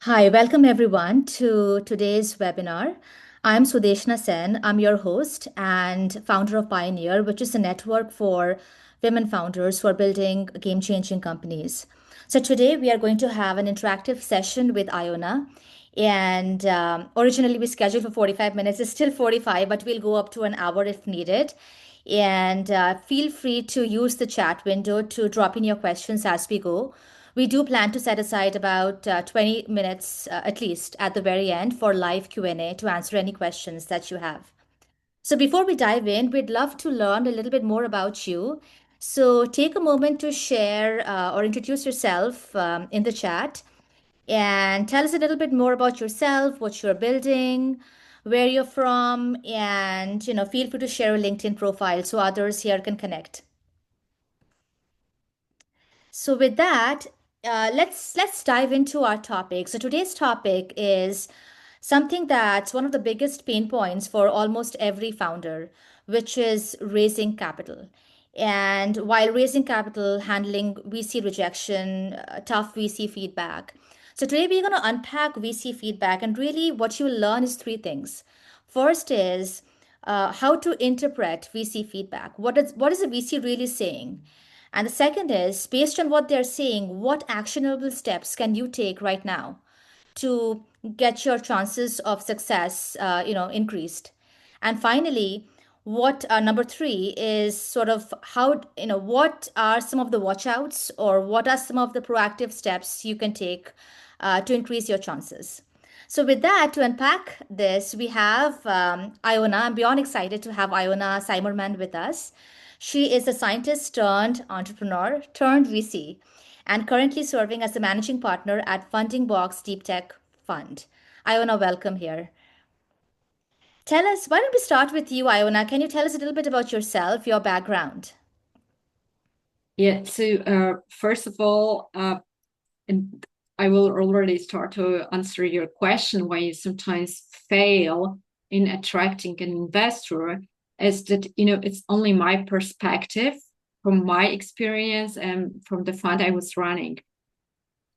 Hi, welcome everyone to today's webinar. I'm Sudeshna Sen. I'm your host and founder of Pioneer, which is a network for women founders who are building game-changing companies. So today we are going to have an interactive session with Iona. And originally we scheduled for 45 minutes. It's still 45, but we'll go up to an hour if needed. And feel free to use the chat window to drop in your questions as we go. We do plan to set aside about 20 minutes at least at the very end for live Q&A to answer any questions that you have. So before we dive in, we'd love to learn a little bit more about you. So take a moment to share or introduce yourself in the chat and tell us a little bit more about yourself, what you're building, where you're from, and feel free to share a LinkedIn profile so others here can connect. So with that, let's dive into our topic. So today's topic is something that's one of the biggest pain points for almost every founder, which is raising capital. And while raising capital, handling VC rejection, tough VC feedback. So today we're going to unpack VC feedback, and really what you'll learn is three things. First is how to interpret VC feedback. What is a VC really saying? And the second is, based on what they're saying, what actionable steps can you take right now to get your chances of success, increased? And finally, what number three is sort of how, what are some of the watchouts or what are some of the proactive steps you can take to increase your chances? So with that, to unpack this, we have Iona. I'm beyond excited to have Iwona Cymerman with us. She is a scientist turned entrepreneur turned VC and currently serving as the managing partner at FundingBox Deep Tech Fund. Iona, welcome here. Tell us, why don't we start with you, Iona? Can you tell us a little bit about yourself, your background? Yeah, so first of all, and I will already start to answer your question why you sometimes fail in attracting an investor is that, it's only my perspective from my experience and from the fund I was running.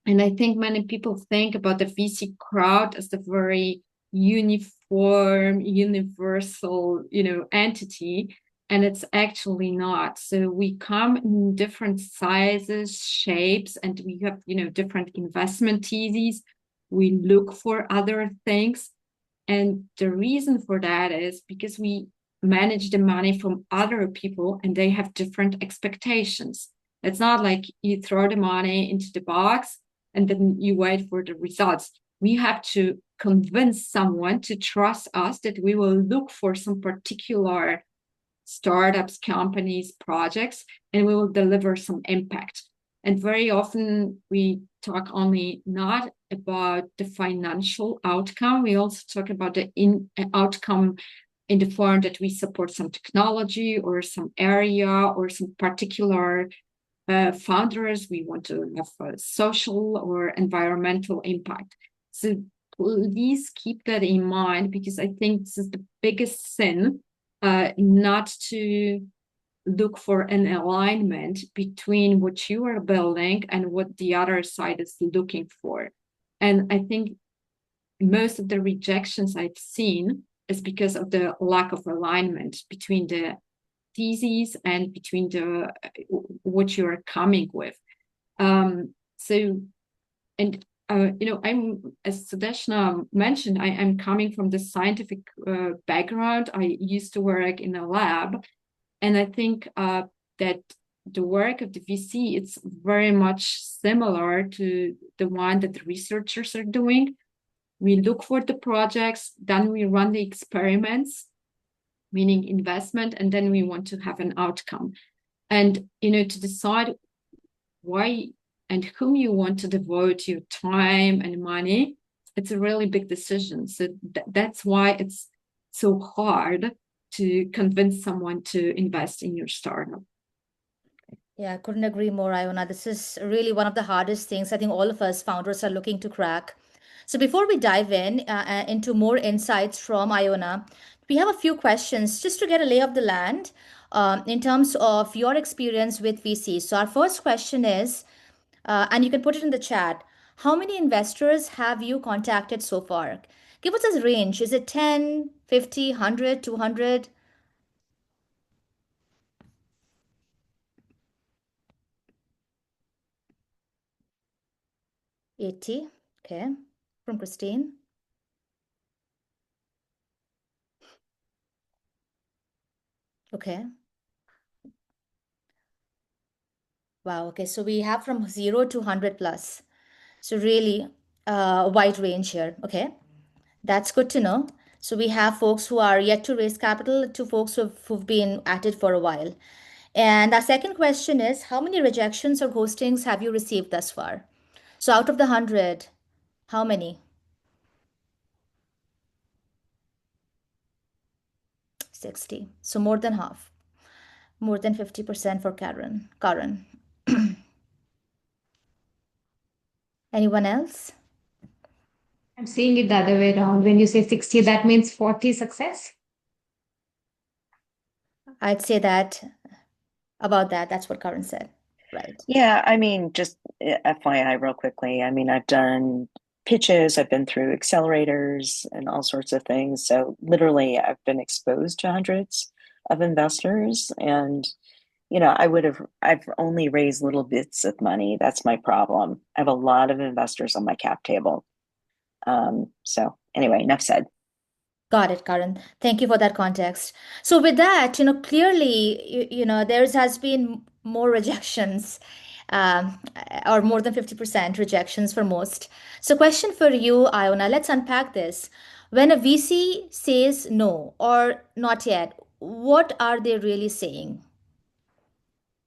And I think many people think about the VC crowd as the very uniform, universal, entity, and it's actually not. So we come in different sizes, shapes, and we have, different investment theses. We look for other things. And the reason for that is because we manage the money from other people and they have different expectations. It's not like you throw the money into the box and then you wait for the results. We have to convince someone to trust us that we will look for some particular startups, companies, projects, and we will deliver some impact. And very often we talk only not about the financial outcome, we also talk about the outcome in the form that we support some technology or some area or some particular founders. We want to have a social or environmental impact. So please keep that in mind because I think this is the biggest sin, not to look for an alignment between what you are building and what the other side is looking for. And I think most of the rejections I've seen is because of the lack of alignment between the theses and between the what you are coming with. So, and I'm, as Sudeshna mentioned, I'm coming from the scientific background. I used to work in a lab, and I think that the work of the VC it's very much similar to the one that the researchers are doing. We look for the projects, then we run the experiments, meaning investment, and then we want to have an outcome. And to decide why and whom you want to devote your time and money, it's a really big decision. So that's why it's so hard to convince someone to invest in your startup. Yeah, I couldn't agree more, Iona. This is really one of the hardest things I think all of us founders are looking to crack. So before we dive in into more insights from Iona, we have a few questions just to get a lay of the land in terms of your experience with VC. So our first question is, and you can put it in the chat, How many investors have you contacted so far? Give us a range. Is it 10, 50, 100, 200, 80? Okay. From Christine. Okay. Wow. Okay. So we have from 0 to 100 plus. So really a wide range here. Okay. That's good to know. So we have folks who are yet to raise capital to folks who've been at it for a while. And our second question is, how many rejections or ghostings have you received thus far? So out of the 100, how many? 60. So more than half. More than 50% for Karen. Karen. Anyone else? I'm seeing it the other way around. When you say 60, that means 40 success. I'd say that about that. That's what Karen said. Right. Yeah, I mean, just FYI, real quickly. I mean, I've done pitches, I've been through accelerators and all sorts of things. So literally, I've been exposed to hundreds of investors, and I've only raised little bits of money. That's my problem. I have a lot of investors on my cap table. So anyway, enough said. Got it, Karan. Thank you for that context. So with that, clearly, there has been more rejections, um, or more than 50% rejections for most. So question for you, Iona, let's unpack this. When a VC says no or not yet, what are they really saying?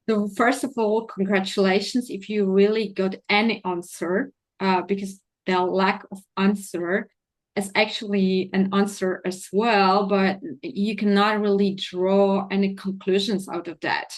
So first of all, congratulations if you really got any answer, because the lack of answer is actually an answer as well, but you cannot really draw any conclusions out of that.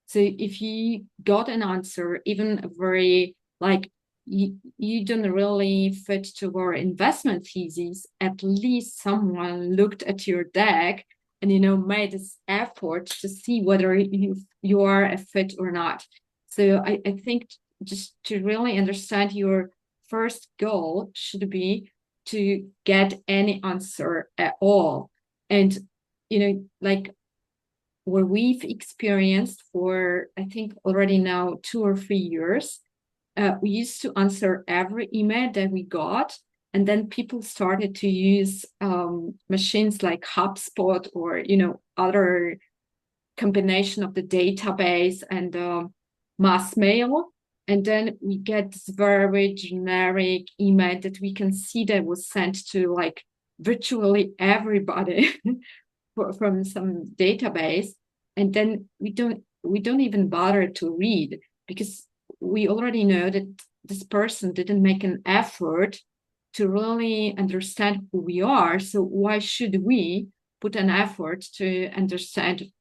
So if you got an answer, even a very like you don't really fit to our investment thesis, at least someone looked at your deck and made this effort to see whether you are a fit or not. So I think just to really understand, your first goal should be to get any answer at all. And like what we've experienced for I think already now 2 or 3 years, we used to answer every email that we got, and then people started to use machines like HubSpot or other combination of the database and mass mail, and then we get this very generic email that we can see that was sent to like virtually everybody from some database, and then we don't even bother to read, because we already know that this person didn't make an effort to really understand who we are. So why should we put an effort to understand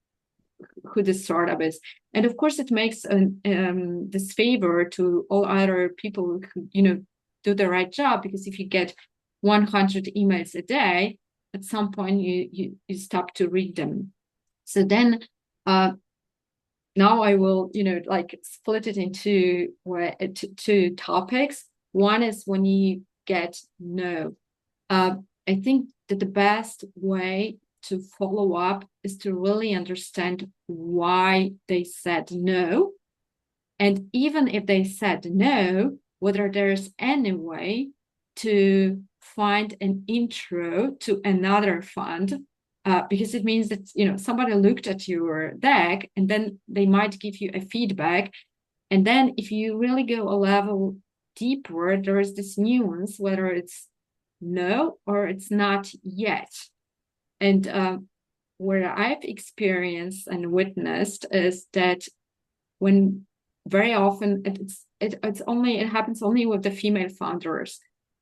who the startup is? And of course, it makes this favor to all other people who do the right job, because if you get 100 emails a day, at some point you stop to read them. So then now I will like split it into two topics. One is when you get no. I think that the best way to follow up is to really understand why they said no. And even if they said no, whether there's any way to find an intro to another fund, because it means that somebody looked at your deck and then they might give you a feedback. And then if you really go a level deeper, there is this nuance whether it's no or it's not yet. And where I've experienced and witnessed is that when very often it happens only with the female founders,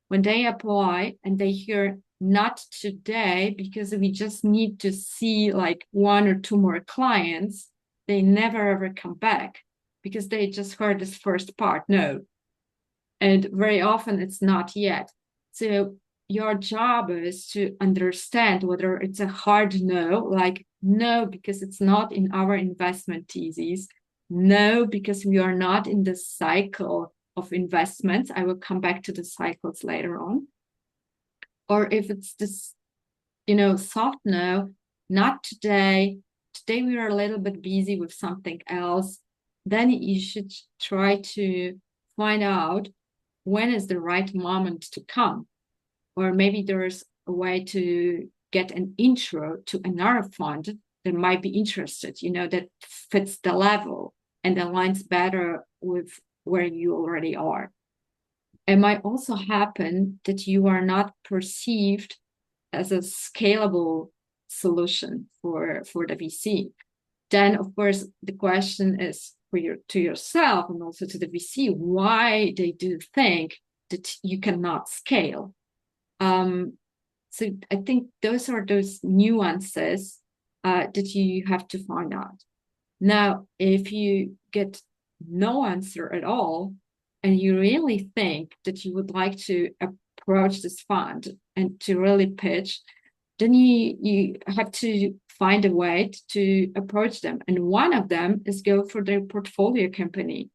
when they apply and they hear not today because we just need to see like 1 or 2 more clients, they never ever come back because they just heard this first part no, and very often it's not yet. So your job is to understand whether it's a hard no, like no because it's not in our investment thesis, no because we are not in the cycle of investments. I will come back to the cycles later on. Or if it's this, soft no, not today. Today we are a little bit busy with something else. Then you should try to find out when is the right moment to come. Or maybe there's a way to get an intro to another fund that might be interested, that fits the level and aligns better with where you already are. It might also happen that you are not perceived as a scalable solution for the VC. Then, of course, the question is to yourself and also to the VC, why they do think that you cannot scale. So I think those are those nuances that you have to find out. Now, if you get no answer at all, and you really think that you would like to approach this fund and to really pitch, then you have to find a way to approach them. And one of them is go for their portfolio company.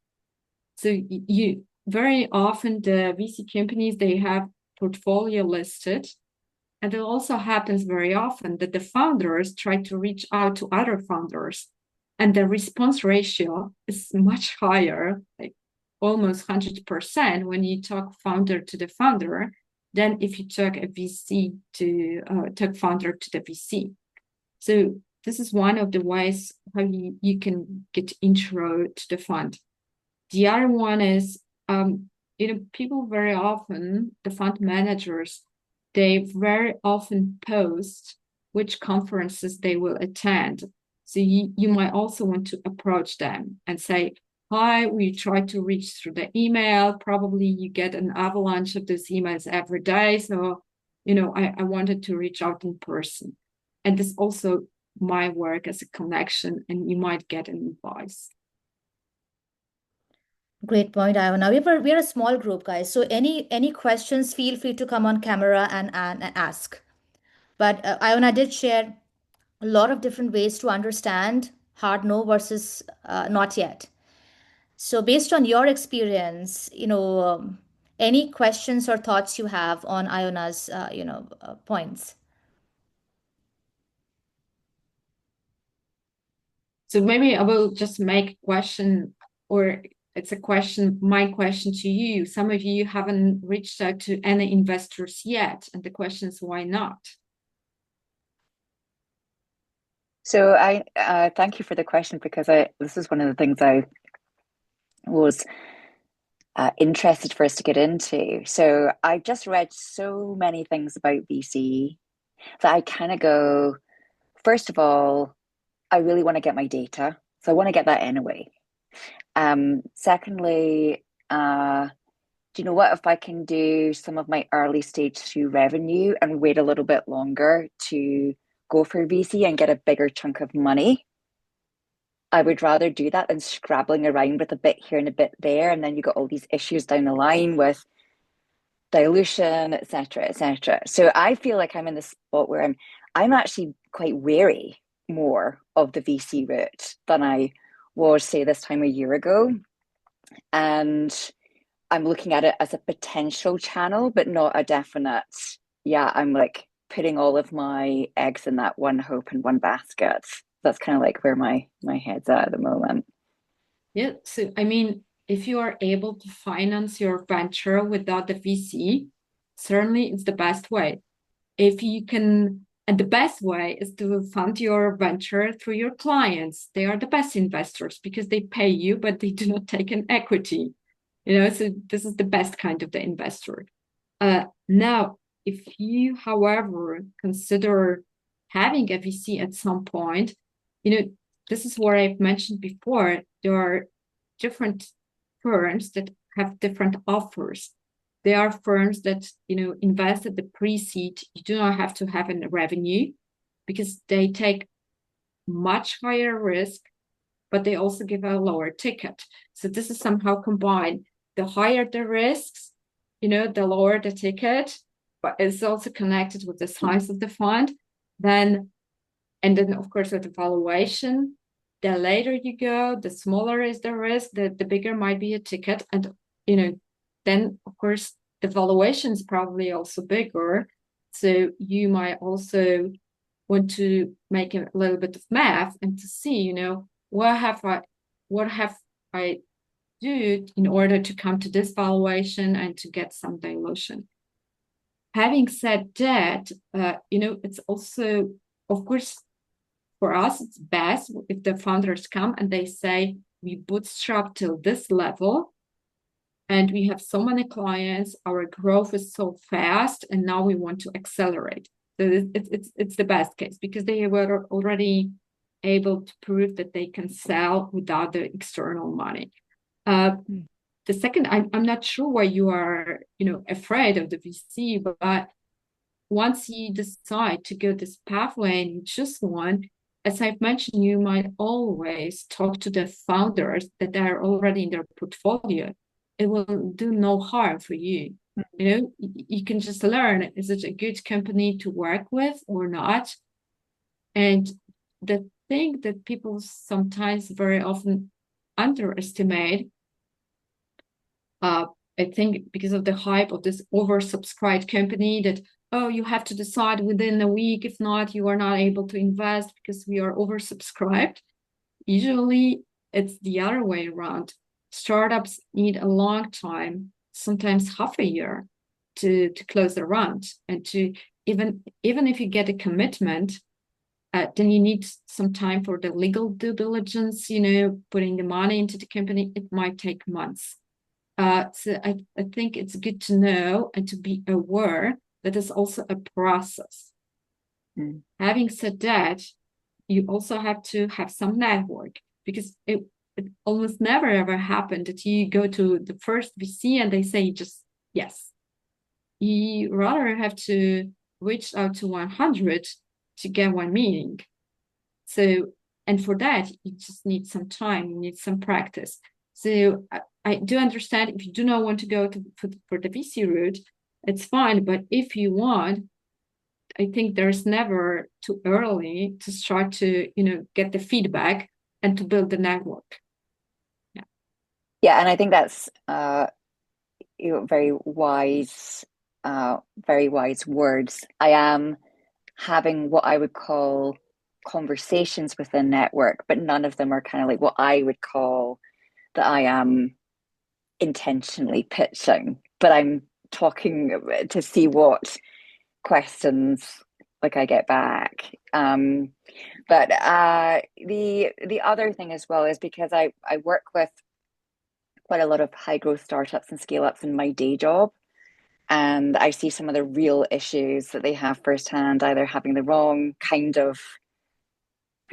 So you very often the VC companies, they have portfolio listed. And it also happens very often that the founders try to reach out to other founders, and the response ratio is much higher, like almost 100% when you talk founder to the founder than if you talk a VC to talk founder to the VC. So this is one of the ways how you can get intro to the fund. The other one is, people very often, the fund managers, they very often post which conferences they will attend. So you might also want to approach them and say, hi, we try to reach through the email. Probably you get an avalanche of those emails every day. So, I wanted to reach out in person. And this also might work as a connection, and you might get an advice. Great point, Iona. We're a small group, guys. So any questions, feel free to come on camera and ask. But Iona did share a lot of different ways to understand hard no versus not yet. So based on your experience, any questions or thoughts you have on Iona's, points? So maybe I will just make a question, or it's a question, my question to you. Some of you haven't reached out to any investors yet, and the question is, why not? So I thank you for the question, because this is one of the things I was interested for us to get into. So I just read so many things about VC that I kind of go, first of all, I really want to get my data. So I want to get that anyway. Secondly, do you know what? If I can do some of my early stage through revenue and wait a little bit longer to go for VC and get a bigger chunk of money, I would rather do that than scrabbling around with a bit here and a bit there. And then you got all these issues down the line with dilution, etc., etc. So I feel like I'm in this spot where I'm actually quite wary more of the VC route than I was, say, this time a year ago. And I'm looking at it as a potential channel, but not a definite, I'm like putting all of my eggs in that one hope in one basket. That's kind of like where my head's at the moment. Yeah, so I mean, if you are able to finance your venture without the VC, certainly it's the best way. If you can, and the best way is to fund your venture through your clients. They are the best investors because they pay you, but they do not take an equity. So this is the best kind of the investor. Now, if you, however, consider having a VC at some point, this is what I've mentioned before. There are different firms that have different offers. There are firms that, invest at the pre-seed. You do not have to have a revenue because they take much higher risk, but they also give a lower ticket. So this is somehow combined. The higher the risks, the lower the ticket, but it's also connected with the size of the fund. And then, of course, with the valuation, the later you go, the smaller is the risk, the bigger might be a ticket. And then of course the valuation is probably also bigger. So you might also want to make a little bit of math and to see, what have I do in order to come to this valuation and to get some dilution. Having said that, it's also, of course, for us, it's best if the founders come and they say, we bootstrap till this level and we have so many clients, our growth is so fast, and now we want to accelerate. So it's the best case because they were already able to prove that they can sell without the external money. The second, I'm not sure why you are, afraid of the VC, but once you decide to go this pathway and you choose one, as I've mentioned, you might always talk to the founders that are already in their portfolio. It will do no harm for you. You can just learn, is it a good company to work with or not? And the thing that people sometimes very often underestimate, I think because of the hype of this oversubscribed company that, oh, you have to decide within a week. If not, you are not able to invest because we are oversubscribed. Usually it's the other way around. Startups need a long time, sometimes half a year to close the round. And to even if you get a commitment, then you need some time for the legal due diligence, putting the money into the company. It might take months. So I think it's good to know and to be aware that it's also a process. Having said that, you also have to have some network because it almost never ever happened that you go to the first VC and they say just yes. You rather have to reach out to 100 to get one meeting. So, and for that, you just need some time, you need some practice. So I do understand if you do not want to go for the VC route, it's fine. But if you want, I think there's never too early to start to, get the feedback and to build the network. Yeah. Yeah, and I think that's very wise words. I am having what I would call conversations within network, but none of them are kind of like what I would call that I am intentionally pitching, but I'm talking to see what questions like I get back. But the other thing as well is because I work with quite a lot of high growth startups and scale ups in my day job. And I see some of the real issues that they have firsthand, either having the wrong kind of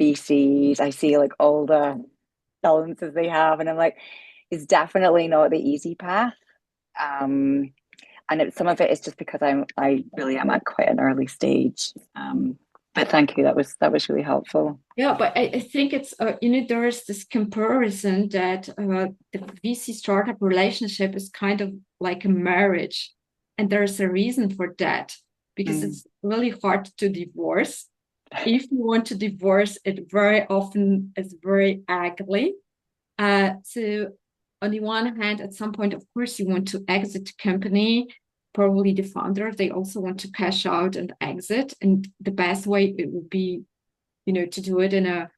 VCs. I see like all the balances they have, and I'm like, it's definitely not the easy path. And some of it is just because I really am at quite an early stage. But thank you, that was really helpful. Yeah, but I think it's there is this comparison that the VC startup relationship is kind of like a marriage, and there's a reason for that because it's really hard to divorce. If you want to divorce, it very often is very ugly. So on the one hand, at some point, of course, you want to exit the company. Probably the founder, they also want to cash out and exit. And the best way it would be, to do it in a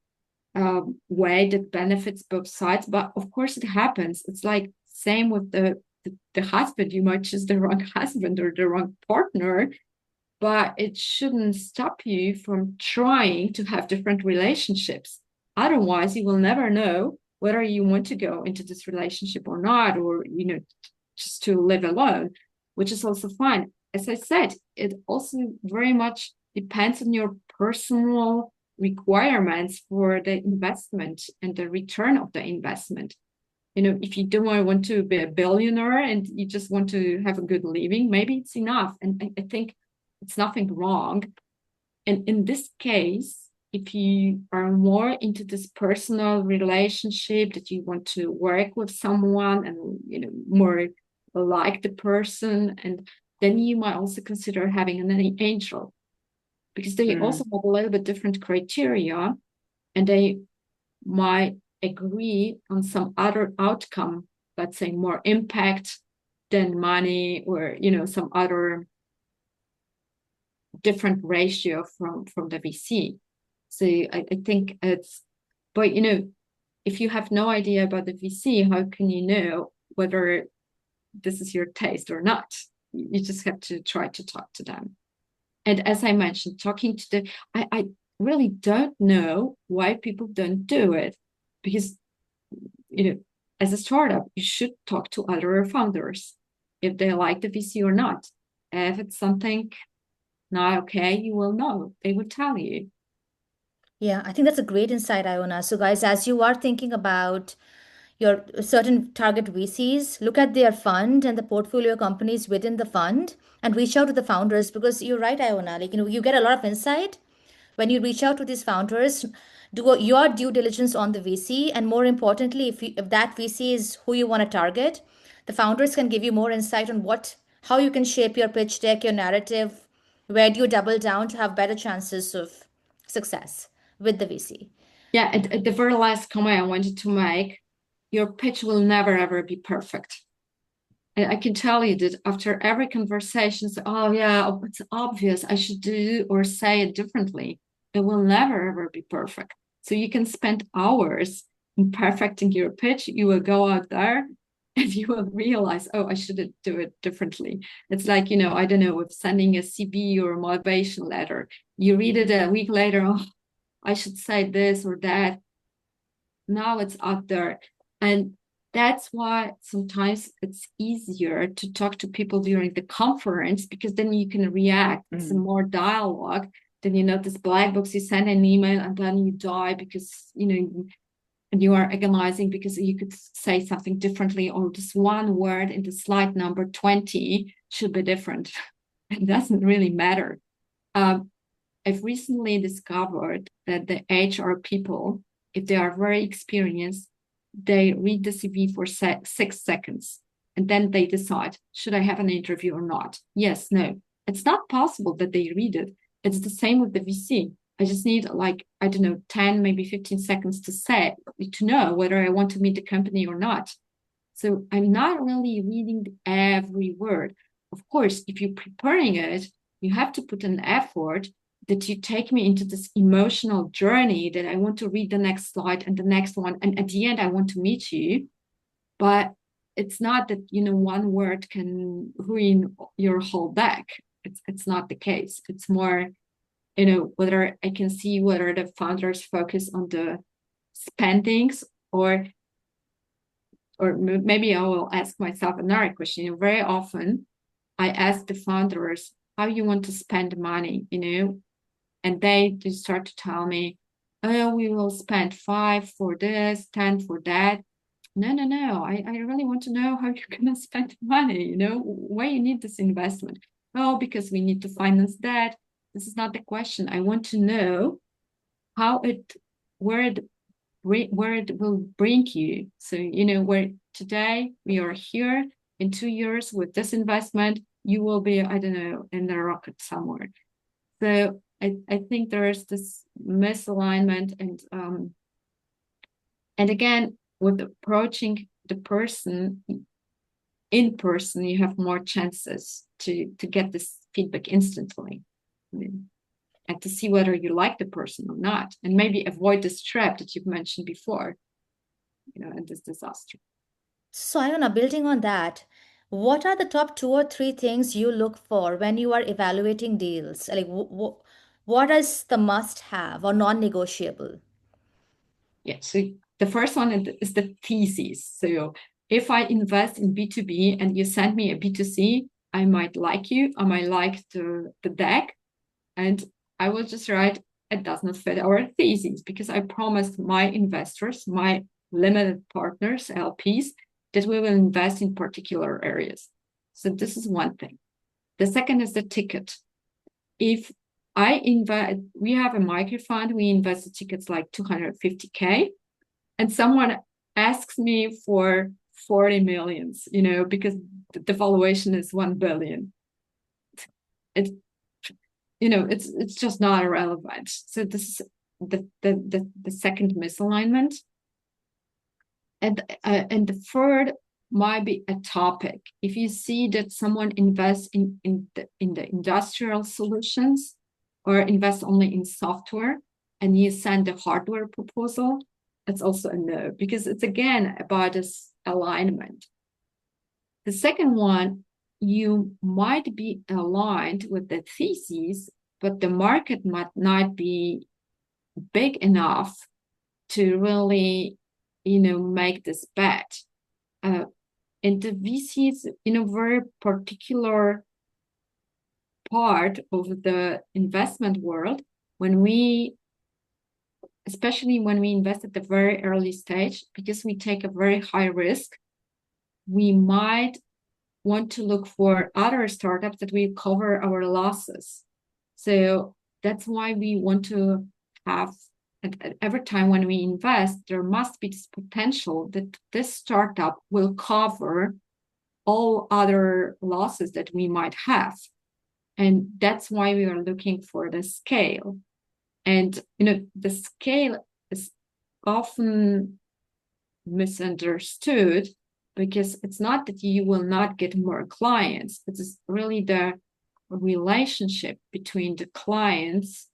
way that benefits both sides. But of course, it happens. It's like same with the husband. You might choose the wrong husband or the wrong partner, but it shouldn't stop you from trying to have different relationships. Otherwise, you will never know whether you want to go into this relationship or not, or, just to live alone, which is also fine. As I said, it also very much depends on your personal requirements for the investment and the return of the investment. If you don't want to be a billionaire and you just want to have a good living, maybe it's enough. And I think it's nothing wrong. And in this case, if you are more into this personal relationship that you want to work with someone and, more like the person, and then you might also consider having an angel because they also have a little bit different criteria and they might agree on some other outcome let's say, more impact than money, or, you know, some other different ratio from the VC. So I think it's, but you know, if you have no idea about the VC, how can you know whether this is your taste or not? You just have to try to talk to them. And as I mentioned, talking to the, I really don't know why people don't do it, because, you know, as a startup, you should talk to other founders if they like the VC or not. If it's something not okay, you will know. They will tell you. Yeah, I think that's a great insight, Iona. So, guys, as you are thinking about your certain target VCs, look at their fund and the portfolio companies within the fund and reach out to the founders, because you're right, Iona. Like, you get a lot of insight when you reach out to these founders. Do your due diligence on the VC, and more importantly, if that VC is who you want to target, the founders can give you more insight on how you can shape your pitch deck, your narrative, where do you double down to have better chances of success with the VC. Yeah, at the very last comment I wanted to make, your pitch will never ever be perfect. I can tell you that after every conversation, so, oh yeah, it's obvious I should do or say it differently. It will never ever be perfect. So you can spend hours in perfecting your pitch. You will go out there and you will realize, oh, I should do it differently. It's like, you know, I don't know, with sending a CV or a motivation letter. You read it a week later, oh, I should say this or that. Now it's out there. And that's why sometimes it's easier to talk to people during the conference, because then you can react. It's more dialogue. Then, you know, this black box, you send an email and then you die because, you know, and you are agonizing because you could say something differently, or this one word in the slide number 20 should be different. It doesn't really matter. I've recently discovered that the HR people, if they are very experienced, they read the CV for 6 seconds and then they decide, should I have an interview or not? Yes, no. It's not possible that they read it. It's the same with the VC. I just need, like, I don't know, 10, maybe 15 seconds to know whether I want to meet the company or not. So I'm not really reading every word. Of course, if you're preparing it, you have to put an effort that you take me into this emotional journey that I want to read the next slide and the next one. And at the end, I want to meet you. But it's not that, you know, one word can ruin your whole deck. It's not the case. It's more, you know, whether I can see whether the founders focus on the spendings, or maybe I will ask myself another question. You know, very often I ask the founders how you want to spend money, you know, and they just start to tell me, oh, we will spend 5 for this, 10 for that. No. I really want to know how you're going to spend money, you know, why you need this investment. Oh, because we need to finance that. This is not the question. I want to know where it will bring you. So, you know, where today we are here, in 2 years with this investment, you will be, I don't know, in a rocket somewhere. So I think there is this misalignment, and again, with approaching the person in person, you have more chances to get this feedback instantly. I mean, and to see whether you like the person or not, and maybe avoid this trap that you've mentioned before, you know, and this disaster. So, Iona, building on that, what are the top 2 or 3 things you look for when you are evaluating deals? Like, what is the must have or non negotiable? Yeah, so the first one is the thesis. So if I invest in B2B and you send me a B2C, I might like you, I might like the deck, and I will just write, it does not fit our thesis, because I promised my investors, my limited partners, LPs, that we will invest in particular areas. So this is one thing. The second is the ticket. If I invest, we have a micro fund, we invest the tickets like 250K, and someone asks me for 40 millions, you know, because the valuation is 1 billion. It, you know, it's just not relevant. So this is the second misalignment. And the third might be a topic. If you see that someone invests in the industrial solutions or invest only in software and you send a hardware proposal, that's also a no, because it's again about this alignment. The second one, you might be aligned with the thesis, but the market might not be big enough to really, make this bet. And the VCs in a very particular part of the investment world, especially when we invest at the very early stage, because we take a very high risk, we might want to look for other startups that will cover our losses. So that's why we want to have, at every time when we invest, there must be this potential that this startup will cover all other losses that we might have. And that's why we are looking for the scale. And, the scale is often misunderstood because it's not that you will not get more clients. It's really the relationship between the clients,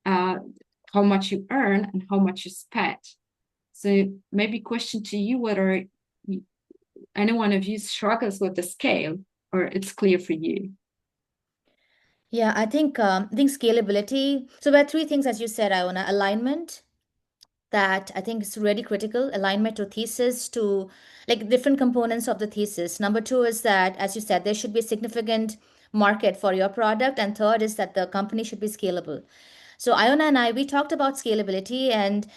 how much you earn and how much you spend. So maybe question to you whether any one of you struggles with the scale or it's clear for you. Yeah, I think scalability. So there are three things, as you said, Iona. Alignment, that I think is really critical. Alignment to thesis, to like different components of the thesis. Number two is that, as you said, there should be a significant market for your product. And third is that the company should be scalable. So Iona and I, we talked about scalability and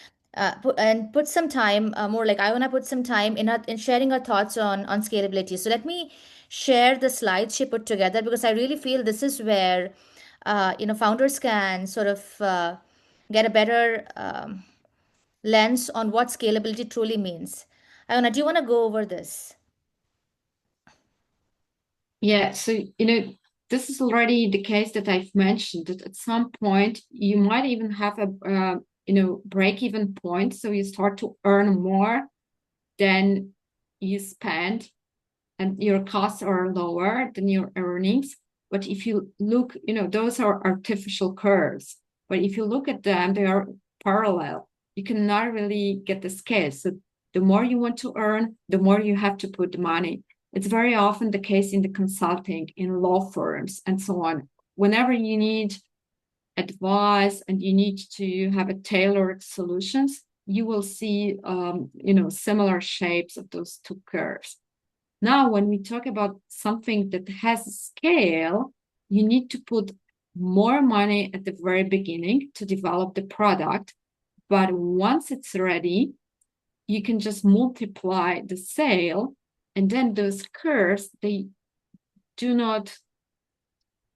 put some time, more like Iona put some time in sharing her thoughts on scalability. So let me share the slides she put together because I really feel this is where founders can sort of get a better lens on what scalability truly means. Iona, do you want to go over this? Yeah, so this is already the case that I've mentioned, that at some point you might even have a break-even point, so you start to earn more than you spend, and your costs are lower than your earnings. But if you look, those are artificial curves. But if you look at them, they are parallel. You cannot really get the scale. So the more you want to earn, the more you have to put money. It's very often the case in the consulting, in law firms, and so on. Whenever you need advice and you need to have a tailored solutions, you will see, similar shapes of those two curves. Now, when we talk about something that has scale, you need to put more money at the very beginning to develop the product. But once it's ready, you can just multiply the sale, and then those curves, they do not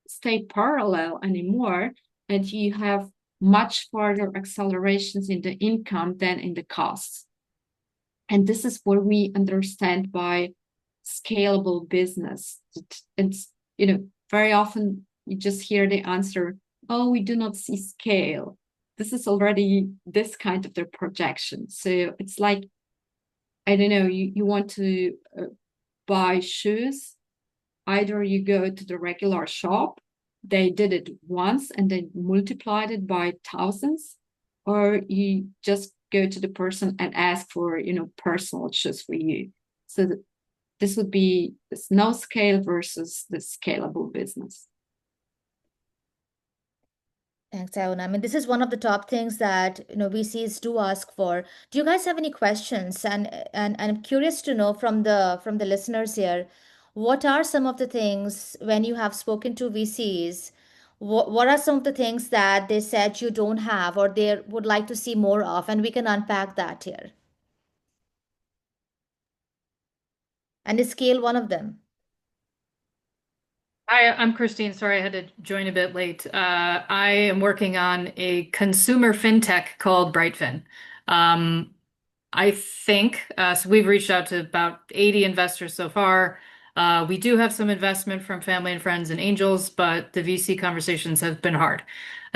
stay parallel anymore, and you have much further accelerations in the income than in the costs. And this is what we understand by scalable business. It's, very often you just hear the answer, oh, we do not see scale. This is already this kind of the projection. So it's like, I don't know, you want to buy shoes. Either you go to the regular shop, they did it once and they multiplied it by thousands, or you just go to the person and ask for, personal shoes for you. So this would be this no scale versus the scalable business. Thanks, Iona. I mean, this is one of the top things that VCs do ask for. Do you guys have any questions? And I'm curious to know from the listeners here, what are some of the things when you have spoken to VCs? What are some of the things that they said you don't have or they would like to see more of? And we can unpack that here. And is scale one of them? Hi, I'm Christine. Sorry, I had to join a bit late. I am working on a consumer fintech called Brightfin. I think so. We've reached out to about 80 investors so far. We do have some investment from family and friends and angels, but the VC conversations have been hard.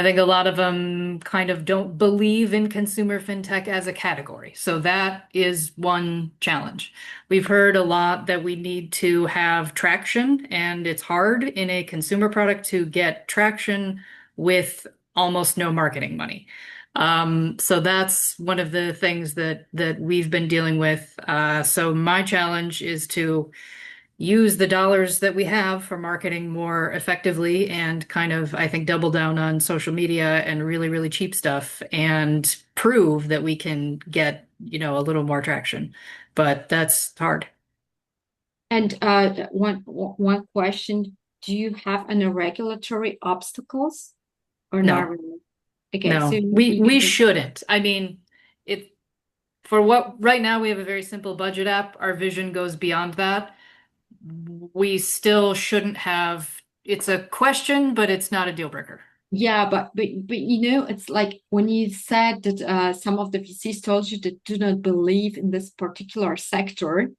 I think a lot of them kind of don't believe in consumer fintech as a category. So that is one challenge. We've heard a lot that we need to have traction, and it's hard in a consumer product to get traction with almost no marketing money. So that's one of the things that we've been dealing with. So my challenge is to use the dollars that we have for marketing more effectively and kind of, I think, double down on social media and really, really cheap stuff and prove that we can get, a little more traction. But that's hard. And one question, do you have any regulatory obstacles or not No, really? Okay, so no, we shouldn't. I mean, it for what right now we have a very simple budget app. Our vision goes beyond that. We still shouldn't have, it's a question, but it's not a deal breaker. Yeah, but it's like when you said that some of the VCs told you that do not believe in this particular sector,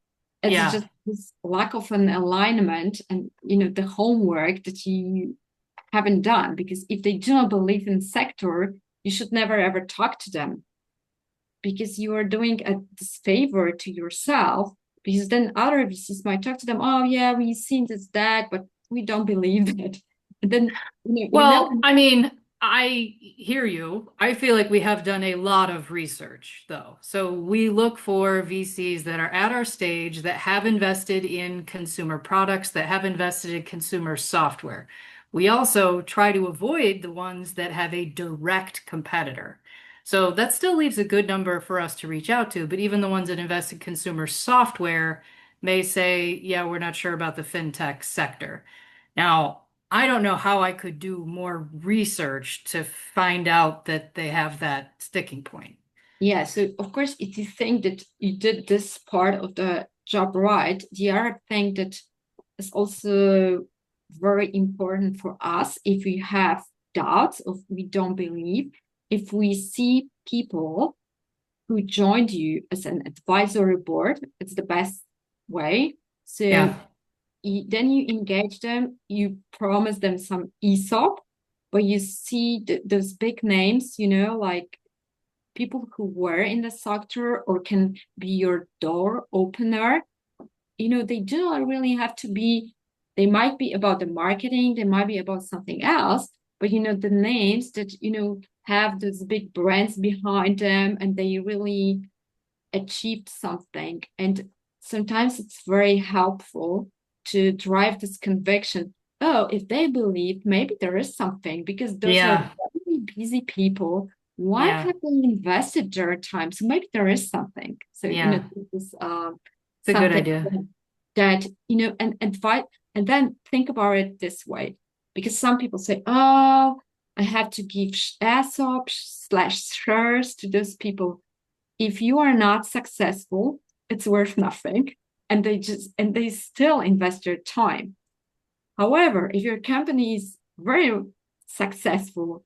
it's Yeah. just this lack of an alignment and the homework that you haven't done. Because if they do not believe in sector, you should never ever talk to them, because you are doing a disfavor to yourself. Because then other VCs might talk to them, oh yeah, we've seen this, that, but we don't believe that. And then you never. Well, I mean, I hear you. I feel like we have done a lot of research, though. So we look for VCs that are at our stage, that have invested in consumer products, that have invested in consumer software. We also try to avoid the ones that have a direct competitor. So that still leaves a good number for us to reach out to. But even the ones that invest in consumer software may say, yeah, we're not sure about the fintech sector. Now, I don't know how I could do more research to find out that they have that sticking point. Yeah, so of course, if you think that you did this part of the job right, the other thing that is also very important for us, if we have doubts, if we don't believe, if we see people who joined you as an advisory board, it's the best way. So Yeah. then you engage them, you promise them some ESOP, but you see those big names, like people who were in the sector or can be your door opener. They do not really have to be, they might be about the marketing, they might be about something else, but the names that have those big brands behind them and they really achieved something. And sometimes it's very helpful to drive this conviction. Oh, if they believe, maybe there is something, because those are very busy people. Why Yeah. have they invested their time? So maybe there is something. So Yeah. this is It's a good something idea. that and then think about it this way, because some people say, oh, I have to give ESOP/shares to those people. If you are not successful, it's worth nothing, and they still invest their time. However, if your company is very successful,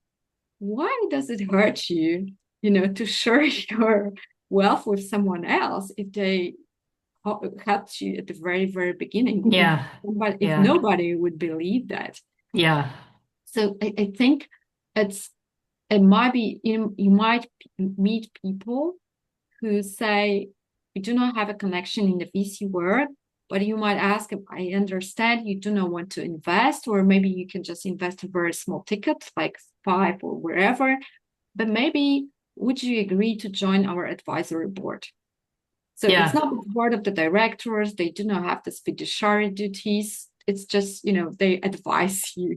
why does it hurt you, to share your wealth with someone else if they helped you at the very, very beginning? Yeah. If nobody would believe that. Yeah. So I think it might be, you might meet people who say, we do not have a connection in the VC world, but you might ask, I understand you do not want to invest, or maybe you can just invest a very small ticket, like 5 or wherever, but maybe would you agree to join our advisory board? So it's not the board of the directors, they do not have the fiduciary duties, it's just, they advise you.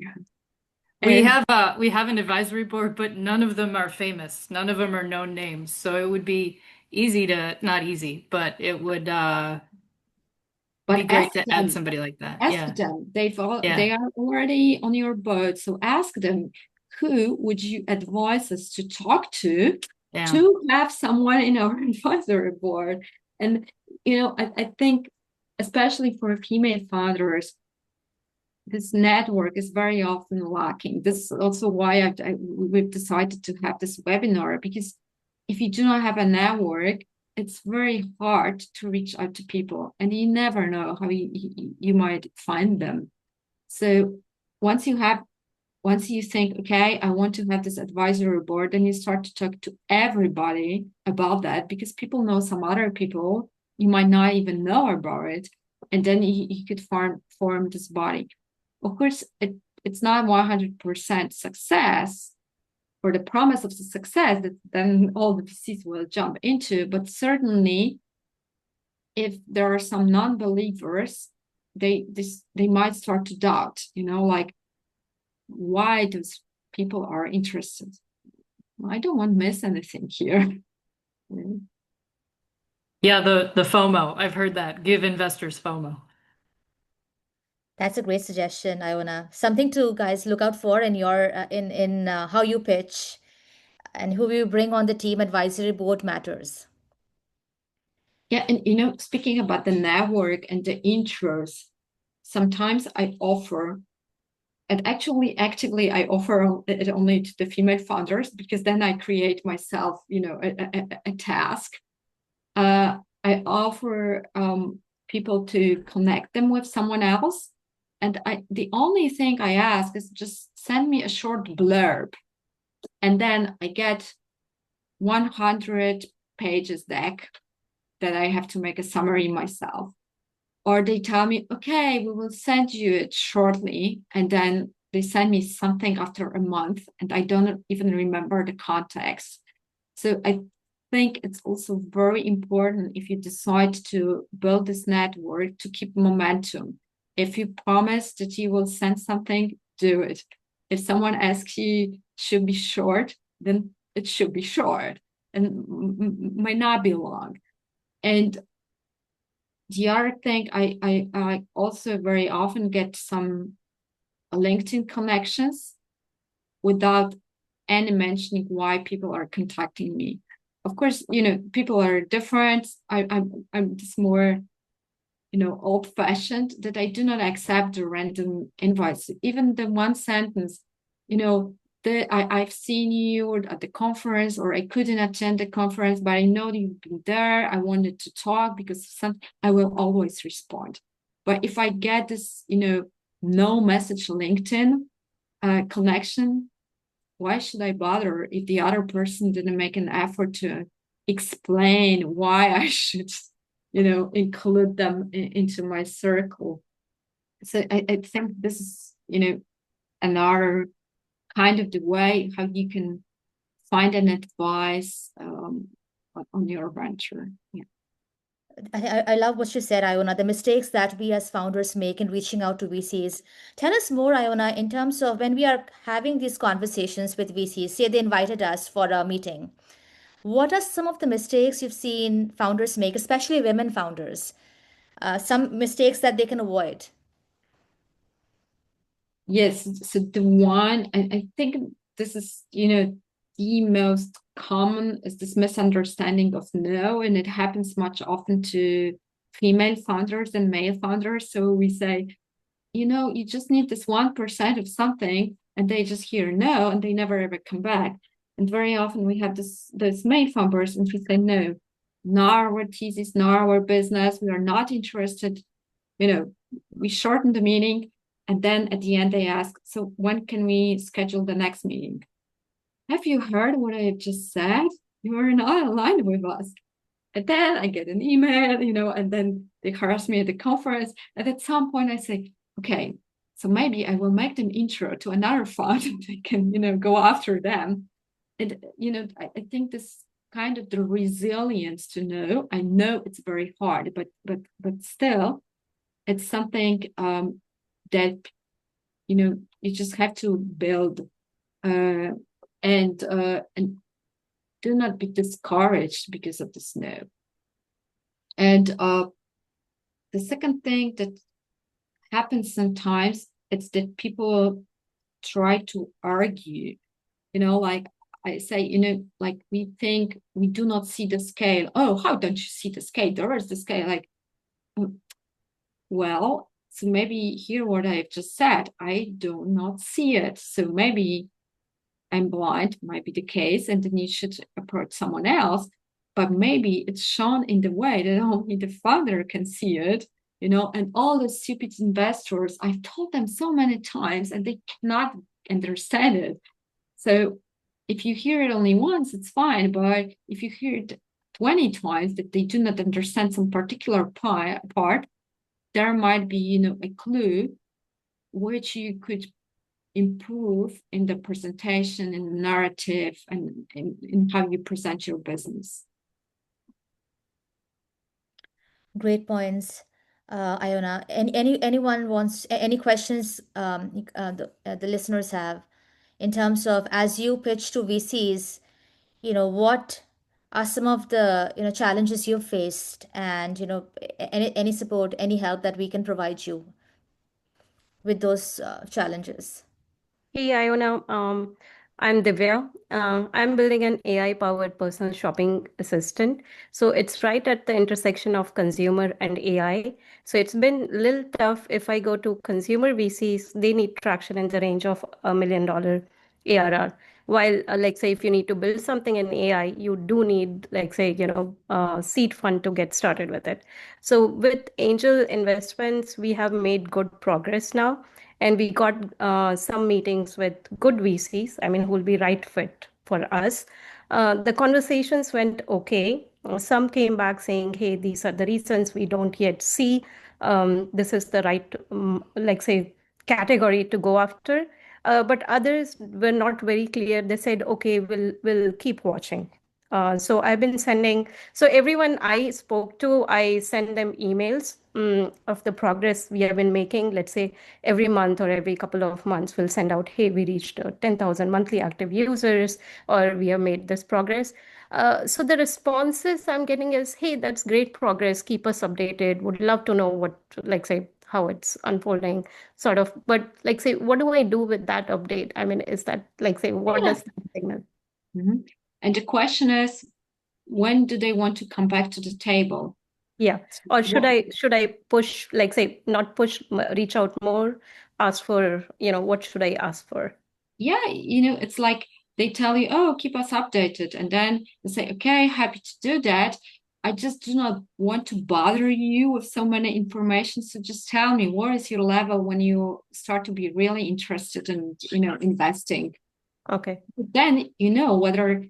We have an advisory board, but none of them are famous. None of them are known names. So it would be not easy, but it would be great to add somebody like that. Ask them. They are already on your board. So ask them, who would you advise us to talk to have someone in our advisory board? And I think especially for female founders, this network is very often lacking. This is also why we've decided to have this webinar, because if you do not have a network, it's very hard to reach out to people, and you never know how you might find them. So once you think, okay, I want to have this advisory board, then you start to talk to everybody about that, because people know some other people you might not even know about it, and then you could form this body. Of course, it's not 100% success, or the promise of the success that then all the VCs will jump into, but certainly if there are some non-believers, they might start to doubt, like, why those people are interested. I don't want to miss anything here. Yeah, the FOMO. I've heard that. Give investors FOMO. That's a great suggestion, Iona. Something to guys look out for in your in how you pitch and who you bring on the team advisory board matters. Yeah, and speaking about the network and the intros, sometimes I offer, and actually actively I offer it only to the female founders, because then I create myself, a task. I offer people to connect them with someone else. And the only thing I ask is just send me a short blurb. And then I get 100 pages deck that I have to make a summary myself. Or they tell me, okay, we will send you it shortly. And then they send me something after a month, and I don't even remember the context. So I think it's also very important, if you decide to build this network, to keep momentum. If you promise that you will send something, do it. If someone asks you should be short, then it should be short and might not be long. And the other thing, I also very often get some LinkedIn connections without any mentioning why people are contacting me. Of course, people are different. I'm just more, old-fashioned, that I do not accept the random invites. Even the one sentence, I've seen you at the conference, or I couldn't attend the conference, but I know you've been there. I wanted to talk because I will always respond. But if I get this, no message LinkedIn connection, why should I bother if the other person didn't make an effort to explain why I should, include them into my circle? So I think this is, another kind of the way how you can find an advice on your venture. Yeah. I love what you said, Iona, the mistakes that we as founders make in reaching out to VCs. Tell us more, Iona, in terms of when we are having these conversations with VCs, say they invited us for a meeting. What are some of the mistakes you've seen founders make, especially women founders? Some mistakes that they can avoid. Yes, so the one, I think this is, the most common is this misunderstanding of no, and it happens much often to female founders than male founders. So we say, you just need this 1% of something, and they just hear no, and they never ever come back. And very often we have this male founders, and we say, no, not our thesis, not our business, we are not interested. We shorten the meeting. And then at the end, they ask, so when can we schedule the next meeting? Have you heard what I just said? You are not aligned with us. And then I get an email, and then they harass me at the conference. And at some point I say, okay, so maybe I will make them intro to another fund and they can, go after them. And, I think this kind of the resilience to know, I know it's very hard, but still it's something that you just have to build, and do not be discouraged because of the snow. And the second thing that happens sometimes, it's that people try to argue, like I say, like we think we do not see the scale. Oh, how don't you see the scale? There is the scale. Like, well, so maybe hear what I've just said. I do not see it. So maybe I'm blind, might be the case, and then you should approach someone else. but maybe it's shown in the way that only the founder can see it, and all the stupid investors, I've told them so many times and they cannot understand it. So if you hear it only once, it's fine. But if you hear it 20 times that they do not understand some particular part, there might be, a clue which you could improve in the presentation, in the narrative, and in how you present your business. Great points, Iona. Anyone wants any questions the listeners have in terms of as you pitch to VCs, what are some of the challenges you've faced, and any support, any help that we can provide you with those challenges. Hey, Iona. I'm Divya. I'm building an AI-powered personal shopping assistant. So it's right at the intersection of consumer and AI. So it's been a little tough. If I go to consumer VCs, they need traction in the range of $1 million ARR. While, like, say, if you need to build something in AI, you do need, like, say, seed fund to get started with it. So with angel investments, we have made good progress now. And we got some meetings with good VCs, I mean, who will be right fit for us. The conversations went okay. Some came back saying, hey, these are the reasons we don't yet see this is the right, like, say, category to go after. But others were not very clear. They said, okay, we'll keep watching. So I've been sending, so everyone I spoke to, I send them emails of the progress we have been making. Let's say every month or every couple of months, we'll send out, hey, we reached 10,000 monthly active users, or we have made this progress. So the responses I'm getting is, hey, that's great progress. Keep us updated. Would love to know what, like, say, how it's unfolding, sort of. But, like, say, what do I do with that update? I mean, is that, like, say, what does that signal? Mm-hmm. And the question is, when do they want to come back to the table? Yeah. Or should I push, like, say, not push, reach out more, ask for, what should I ask for? Yeah, it's like they tell you, oh, keep us updated. And then they say, okay, happy to do that. I just do not want to bother you with so many information. So just tell me, what is your level when you start to be really interested in, investing? Okay. But then, whether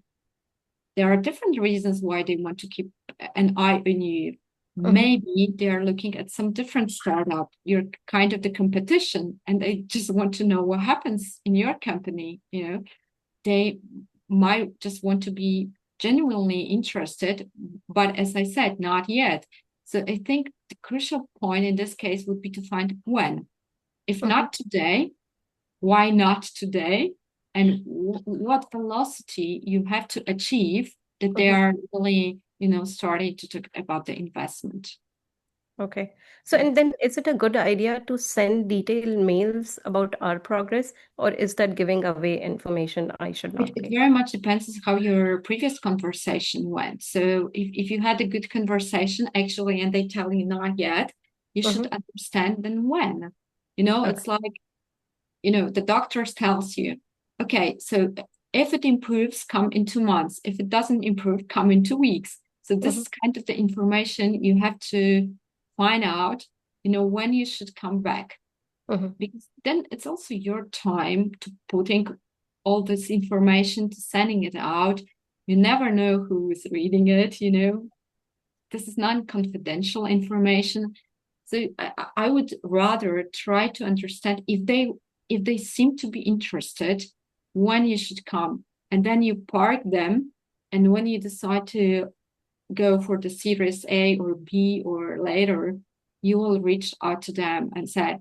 there are different reasons why they want to keep an eye on you. Mhm. Maybe they're looking at some different startup. You're kind of the competition, and they just want to know what happens in your company. They might just want to be genuinely interested, but as I said, not yet. So I think the crucial point in this case would be to find when. If not today, why not today? And what velocity you have to achieve that they are really, starting to talk about the investment. Okay. So, and then is it a good idea to send detailed mails about our progress, or is that giving away information I should not It make? very much depends on how your previous conversation went. So if you had a good conversation actually, and they tell you not yet, you should understand then when. It's like, the doctors tells you, okay, so if it improves, come in 2 months. If it doesn't improve, come in 2 weeks. So this is kind of the information you have to find out, when you should come back. Because then it's also your time to putting all this information, to sending it out. You never know who is reading it, This is non-confidential information. So I would rather try to understand if they seem to be interested, when you should come, and then you park them, and when you decide to go for the Series A or B or later, you will reach out to them and say,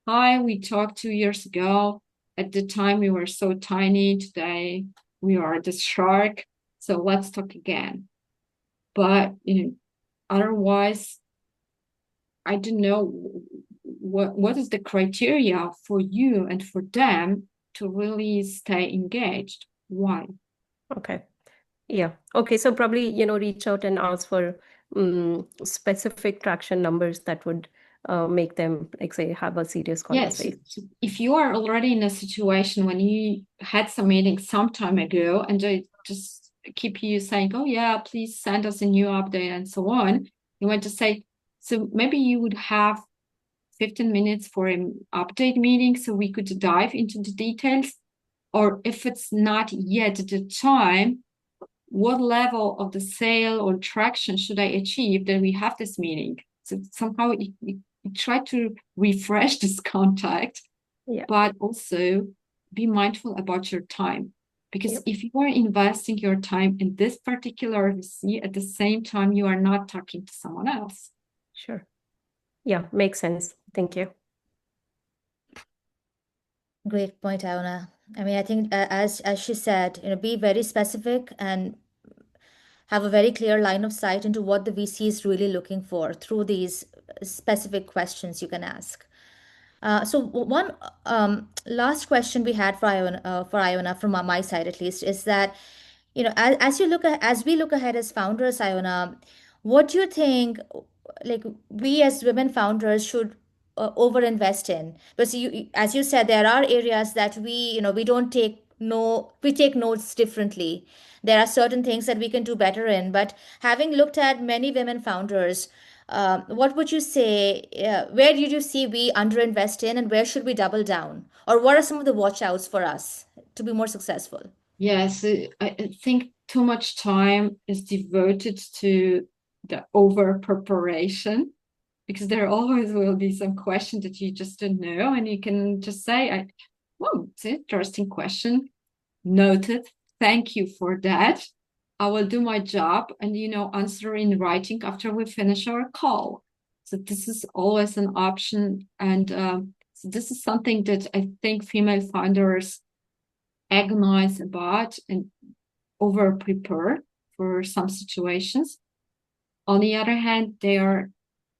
hi, we talked 2 years ago. At the time we were so tiny. Today we are this shark. So let's talk again. But otherwise, I don't know what is the criteria for you and for them to really stay engaged. Why? Okay. Yeah. Okay. So probably, reach out and ask for specific traction numbers that would make them, like, say, have a serious conversation. Yes. If you are already in a situation when you had some meetings some time ago and they just keep you saying, oh yeah, please send us a new update and so on. You want to say, so maybe you would have 15 minutes for an update meeting so we could dive into the details. Or if it's not yet the time, what level of the sale or traction should I achieve that we have this meeting? So somehow you try to refresh this contact, but also be mindful about your time. Because if you are investing your time in this particular VC, at the same time, you are not talking to someone else. Sure. Yeah, makes sense. Thank you. Great point, Iona. I mean, I think as she said, be very specific and have a very clear line of sight into what the VC is really looking for through these specific questions you can ask. So one last question we had for Iona from my side at least is that, as we look ahead as founders, Iona, what do you think, like we as women founders should overinvest in? Because as you said, there are areas that we don't take no we take notes differently. There are certain things that we can do better in. But having looked at many women founders, what would you say? Where did you see we underinvest in, and where should we double down? Or what are some of the watch outs for us to be more successful? Yes, I think too much time is devoted to the over preparation, because there always will be some question that you just don't know, and you can just say, "Whoa, it's an interesting question. Noted. Thank you for that. I will do my job and answer in writing after we finish our call." So this is always an option, and so this is something that I think female founders agonize about and over prepare for some situations. On the other hand, they are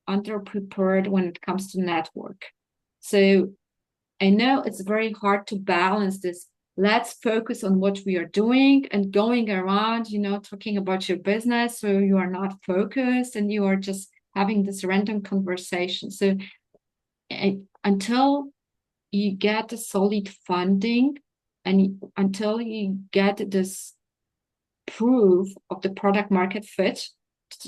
under prepared when it comes to network. So I know it's very hard to balance this. Let's focus on what we are doing and going around, talking about your business. So you are not focused and you are just having this random conversation. So until you get a solid funding and until you get this proof of the product market fit,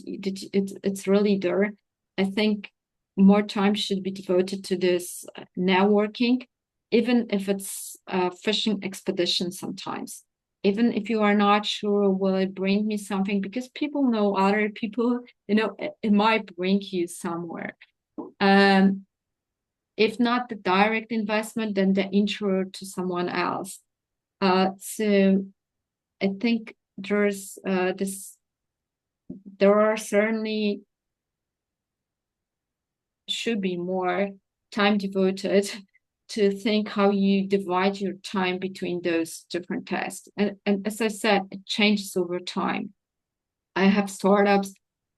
it's really there. I think more time should be devoted to this networking, even if it's a fishing expedition sometimes. Even if you are not sure, will it bring me something? Because people know other people, it might bring you somewhere. If not the direct investment, then the intro to someone else. So I think there's there are certainly should be more time devoted to think how you divide your time between those different tasks. And as I said, it changes over time. I have startups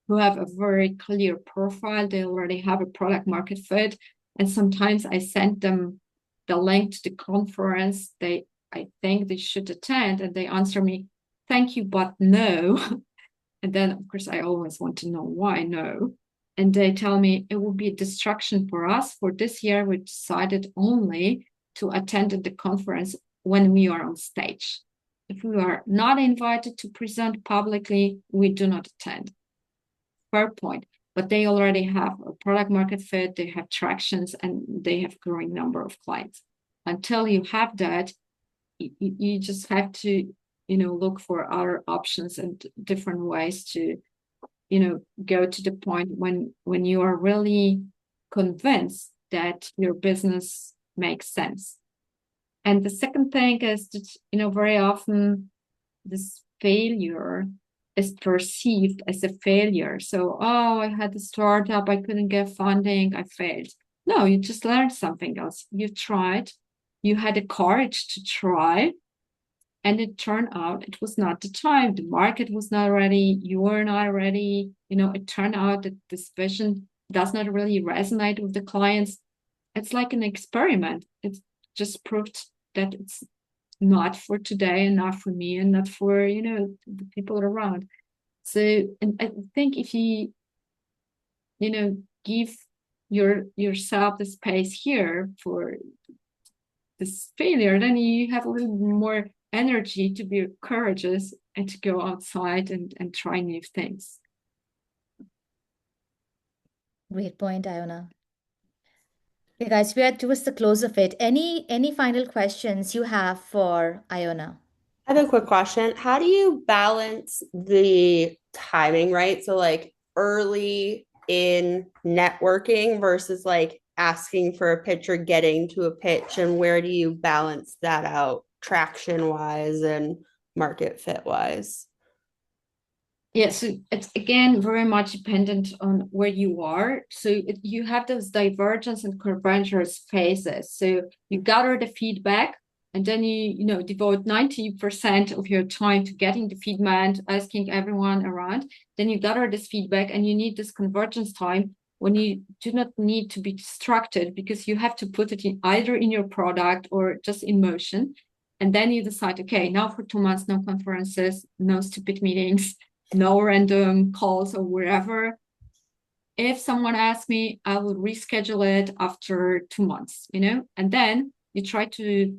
who have a very clear profile. They already have a product market fit. And sometimes I send them the link to the conference I think they should attend, and they answer me, "Thank you, but no." And then, of course, I always want to know why no. And they tell me it will be a distraction for us. For this year, we decided only to attend the conference when we are on stage. If we are not invited to present publicly, we do not attend. Fair point. But they already have a product market fit, they have tractions, and they have growing number of clients. Until you have that, you just have to, look for other options and different ways to, go to the point when you are really convinced that your business makes sense. And the second thing is that, very often this failure is perceived as a failure. So, I had a startup, I couldn't get funding, I failed. No, you just learned something else. You tried, you had the courage to try, and it turned out it was not the time. The market was not ready. You were not ready. It turned out that this vision does not really resonate with the clients. It's like an experiment. It just proved that it's not for today and not for me and not for, the people around. So, and I think if you, give yourself the space here for this failure, then you have a little more energy to be courageous and to go outside and try new things. Great point, Iona. Okay, guys, we are towards the close of it. Any final questions you have for Iona? I have a quick question. How do you balance the timing, right? So like early in networking versus like asking for a pitch or getting to a pitch, and where do you balance that out traction wise and market fit wise? Yeah, so it's again very much dependent on where you are. So you have those divergence and convergence phases. So you gather the feedback, and then you devote 90% of your time to getting the feedback, asking everyone around. Then you gather this feedback, and you need this convergence time when you do not need to be distracted because you have to put it in either in your product or just in motion. And then you decide, okay, now for 2 months, no conferences, no stupid meetings, no random calls or wherever. If someone asks me, I will reschedule it after 2 months, and then you try to,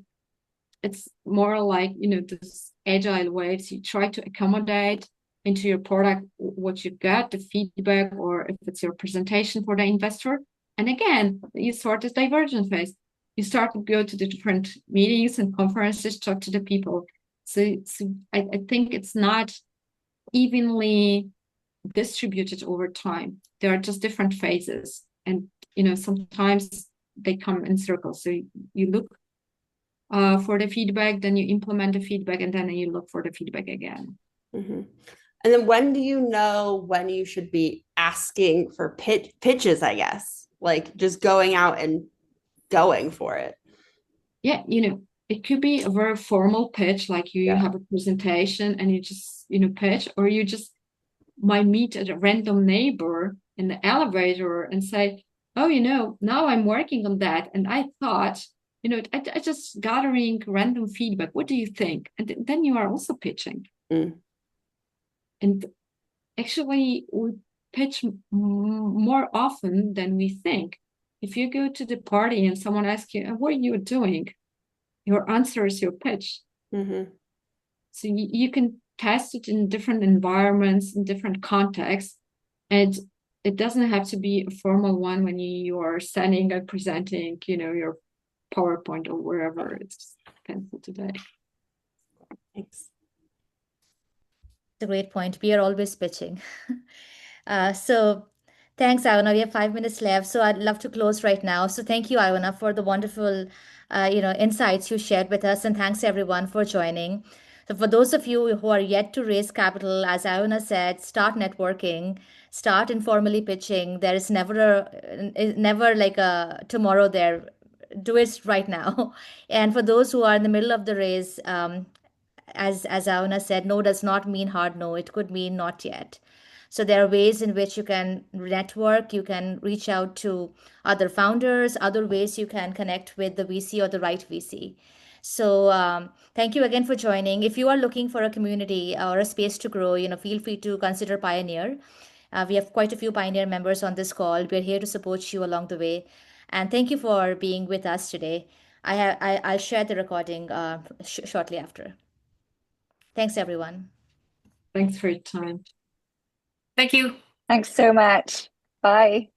it's more like, this agile ways, you try to accommodate into your product what you got, the feedback, or if it's your presentation for the investor. And again, you start this divergent phase. You start to go to the different meetings and conferences, talk to the people. So I think it's not evenly distributed over time. There are just different phases, and sometimes they come in circles. So you look for the feedback, then you implement the feedback, and then you look for the feedback again. Mm-hmm. And then when do you know when you should be asking for pitches, I guess? Like just going out and going for it. Yeah, it could be a very formal pitch, like you have a presentation and you just, pitch, or you just might meet a random neighbor in the elevator and say, oh, now I'm working on that. And I thought, I just gathering random feedback. What do you think? And then you are also pitching. And actually, we pitch more often than we think. If you go to the party and someone asks you, what are you doing? Your answer is your pitch. Mm-hmm. So you can test it in different environments, in different contexts. And it doesn't have to be a formal one when you are standing and presenting, your PowerPoint or wherever it's pencil today. Thanks. It's a great point. We are always pitching. So thanks, Iona. We have 5 minutes left, so I'd love to close right now. So thank you, Iona, for the wonderful, insights you shared with us, and thanks everyone for joining. So for those of you who are yet to raise capital, as Iona said, start networking, start informally pitching. There is never like a tomorrow there. Do it right now. And for those who are in the middle of the race, as Auna said, no does not mean hard no. It could mean not yet. So there are ways in which you can network, you can reach out to other founders, other ways you can connect with the VC or the right VC. So thank you again for joining. If you are looking for a community or a space to grow, feel free to consider Pioneer. We have quite a few Pioneer members on this call. We're here to support you along the way. And thank you for being with us today. I'll share the recording shortly after. Thanks, everyone. Thanks for your time. Thank you. Thanks so much. Bye.